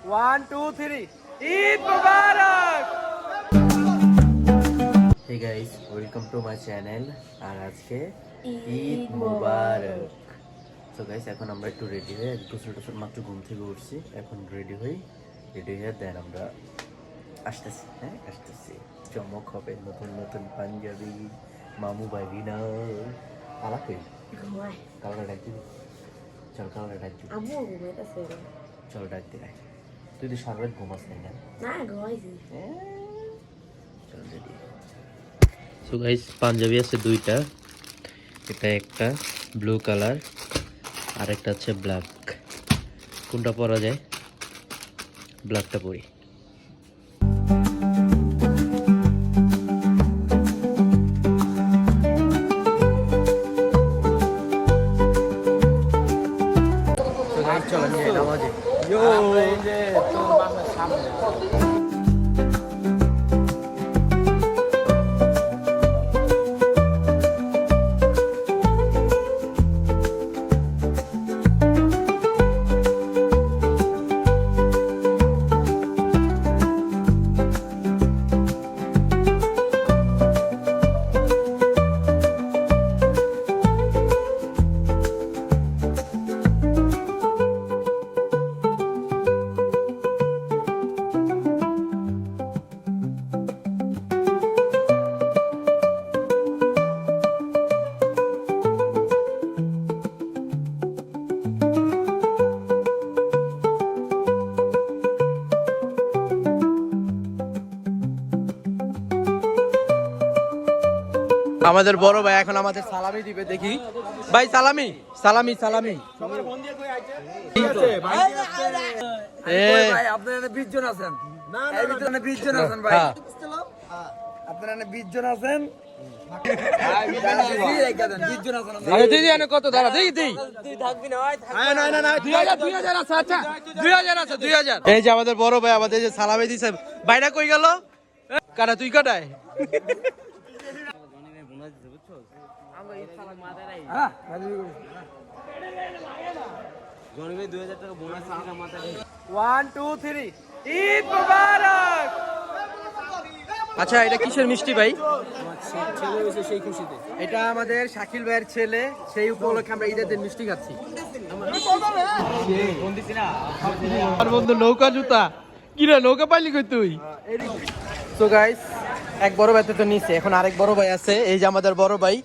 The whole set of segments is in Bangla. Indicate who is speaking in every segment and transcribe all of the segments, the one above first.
Speaker 1: 1 2 3 Eid Mubarak.
Speaker 2: Hey guys, welcome to my channel. আর আজকে ঈদ মুবারক। সো গাইস, এখন আমরা একটু রেডি হয়ে গোসল টোসল মাত্র ঘুম থেকে উঠছি, এখন রেডি হয়ে দেন আমরা আসতেছি। হ্যাঁ আসতেছি, চমক হবে, নতুন নতুন পাঞ্জাবি, মামু বাগিনা আলাপে কালকে ডাক দিবি। চল কালকে ডাক দিবি, চল ডাক দিবি। তুই তো সারা রাত ঘুমাস নাই না? চল রেডি। সো গাইস, পাঞ্জাবি আছে দুইটা, এটা একটা ব্লু কালার আর একটা হচ্ছে ব্ল্যাক। কোনটা পরা যায়? ব্ল্যাকটা পরি। চলো নিয়ে নামাজে।
Speaker 1: আমাদের বড় ভাই এখন আমাদের সালামি দিবে, দেখি ভাই। সালামি সালামি সালামি
Speaker 3: ভাই আপনারা 20 জন আছেন, এর ভিতরে 20 জন আছেন ভাই, আপনারা 20 জন আছেন।
Speaker 1: কত দাঁড়া দিই দিই। এই যে আমাদের বড় ভাই আমাদের যে সালামি দিছে, ভাইরা কই গেল? কাটা তুই কাটায়। আচ্ছা, এটা কিসের মিষ্টি ভাই? এটা আমাদের শাকিল ভাইয়ের ছেলে, সেই উপলক্ষে আমরা ঈদের দিন মিষ্টি খাচ্ছি। আর বন্ধু নৌকা জুতা কিরে, নৌকা পাইলি কই তুই? তো গাইস, এক বড় ভাই তো নিচে, এখন আরেক বড় ভাই আছে। এই যে আমাদের বড় ভাই।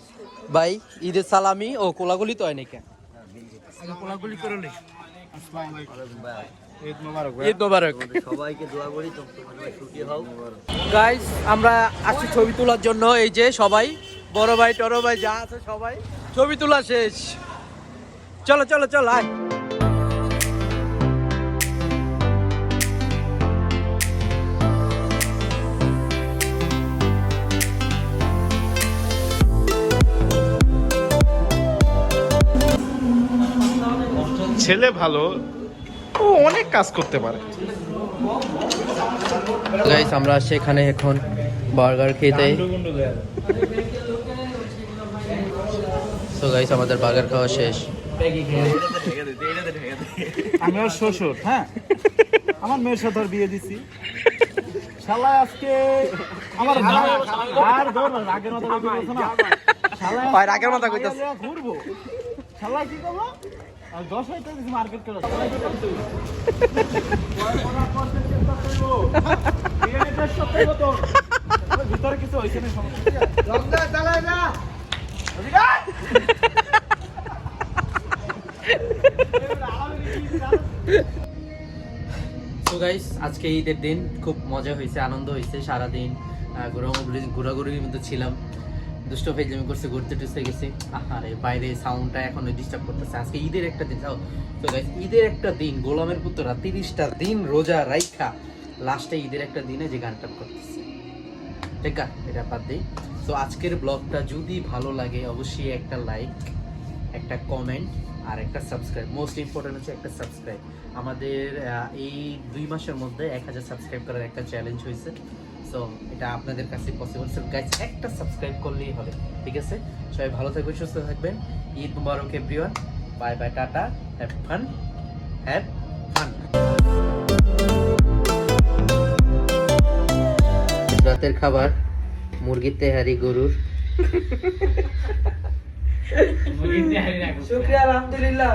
Speaker 1: ভাই ঈদের সালামি ও কোলাগুলি তো হয় নাকি? কোলাগুলি করে নেই। ঈদ মোবারক
Speaker 2: সবাইকে দোয়া করি, তোমরা সুখী হও।
Speaker 1: গাইস, আমরা আসছি ছবি তোলার জন্য। এই যে সবাই বড় ভাই টড় ভাই যা আছে সবাই ছবি তোলা শেষ। চলো চলো চলো আয়।
Speaker 4: ছেলে ভালো, ও অনেক কাজ করতে পারে।
Speaker 2: গাইস, আমরা সেখানে এখন বার্গার খেতে। সো গাইস, আমাদের বার্গার খাওয়া শেষ।
Speaker 5: আমি ওর শ্বশুর, হ্যাঁ, আমার মেয়ের সাথে ওর বিয়ে দিছি। শালা আজকে আমার আর ধর রাগের মাথা কইতেছ না, শালা
Speaker 1: ভাই রাগের মাথা কইতাছ।
Speaker 5: ঘুরবো, শালা কি করবো? আর 10 টাকা দিছি মার্কেট করে, শালা কি করতে হইব? ওরা করতে চেষ্টা করব, বিয়ে নিতে সত্যি তো ভিতরে কিছু হইছে না, সমস্যা লঙ্কা চালাই না ওদিকে।
Speaker 2: সো গাইস, আজকে ঈদের দিন খুব মজা হয়েছে, আনন্দ হয়েছে। সারাদিন ঘোরাঘুরির মধ্যে ছিলাম, দুষ্ট ফেজলামি করছে, ঘুরতে টুরতে গেছি। আরে বাইরে সাউন্ডটা এখন ডিস্টার্ব করতেছে। আজকে ঈদের একটা দিন। তো গাইস, ঈদের একটা দিন, গোলামের পুত্ররা 30টা দিন রোজা রাইখা লাস্টে ঈদের একটা দিনে যে গানটা করতেছে, ঠিক আছে, এটা বাদ দিই। তো আজকের ব্লগটা যদি ভালো লাগে অবশ্যই একটা লাইক, একটা কমেন্ট আর একটা সাবস্ক্রাইব। মোস্ট ইম্পর্টেন্ট হচ্ছে একটা সাবস্ক্রাইব। আমাদের এই 2 মাসের মধ্যে 1000 সাবস্ক্রাইব করার একটা চ্যালেঞ্জ হয়েছে। সো এটা আপনাদের কাছে পসিবল। সো গাইস, একটা সাবস্ক্রাইব করলেই হবে, ঠিক আছে? সবাই ভালো থাকবেন, সুস্থ থাকবেন। Eid Mubarak everyone. Bye bye, tata, have fun, have fun. রাতের খাবার মুরগির তেহারি গরুর।
Speaker 3: শুকরিয়া আলহামদুলিল্লাহ।